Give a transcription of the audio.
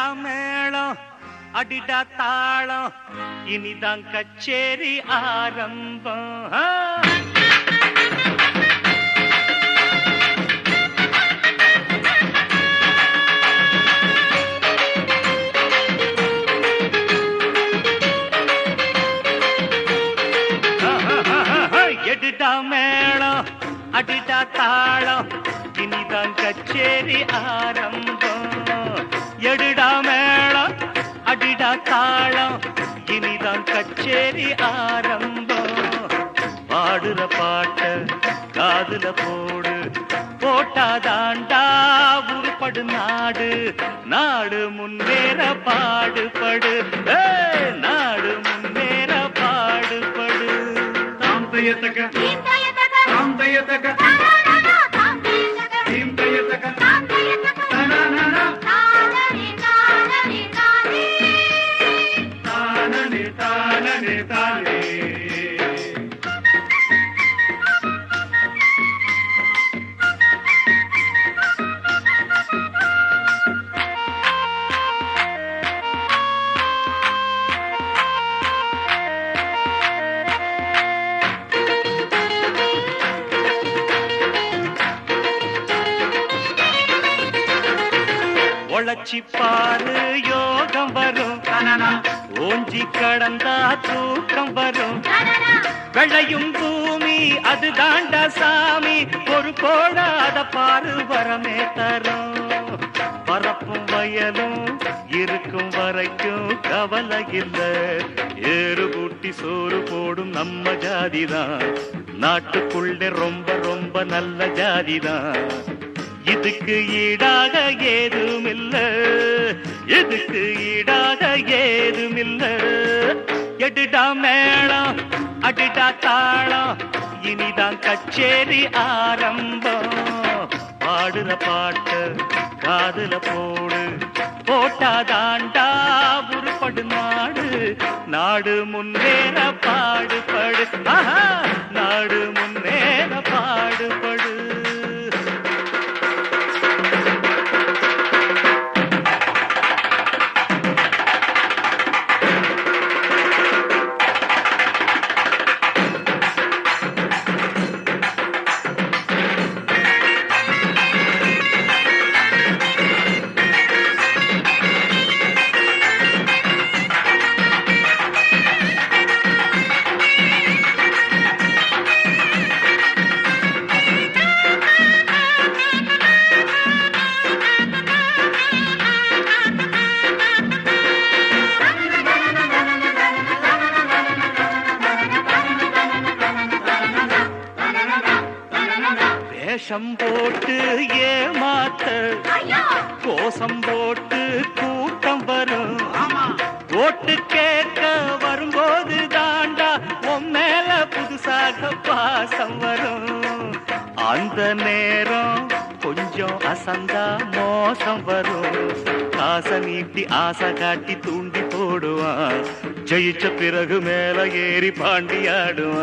எடுடா மேளம் அடிடா தாளம் இனிதான் கச்சேரி ஆரம்பம். எடுடா மேளம் அடிடா தாளம் இனிதான் கச்சேரி ஆரம்பம். எடுடா மேளம் அடிடா தாளம் இனிதான் கச்சேரி ஆரம்பம். பாடுற பாட்ட காதுல போடு போட்டாதாண்டா உருப்படு நாடு. நாடு முன்னேற பாடுபடு, நாடு முன்னேற பாடுபடு. தாந்தயத்தக தாந்தயத்தக தீந்தயத்தக தனனன தானனே தானனே தானே. உழைச்சி பாரு யோகம் வரும், ஓஞ்சி கடந்தா தூக்கம் வரும். வெள்ளையும் பூமி அது தாண்டா சாமி, ஒரு கோடாத பாரு வரமே தரும். பரப்பும் வயலும் இருக்கும் வரைக்கும் கவலை இல்ல, ஏறு கூட்டி சோறு போடும் நம்ம ஜாதிதான். நாட்டுக்குள்ளே ரொம்ப ரொம்ப நல்ல ஜாதிதான். இதுக்கு ஈடாக ஏதுமில்ல, இதுக்கு ஈடாக ஏதுமில்ல. எடுடா மேளம் அடிடா தாளம் இனிதான் கச்சேரி ஆரம்பம். பாடுற பாட்டு காதுல போடு போட்டாதாண்டா உருப்படு நாடு. நாடு முன்னேற பாடுபடு, நாடு முன்னேற பாடுபடு. வேஷம் போட்டு ஏமாத்த கோசம் போட்டு கூட்டம் வரும். ஓட்டு கேட்க வரும்போது தாண்டா உன் மேல புதுசாக பாசம் வரும். அந்த நேரம் கொஞ்சம் அசந்தா மோசம் வரும். காசை நீட்டி ஆசை காட்டி தூண்டி போடுவான். ஜெயிச்ச பிறகு மேல ஏறி பாண்டியாடுவான்.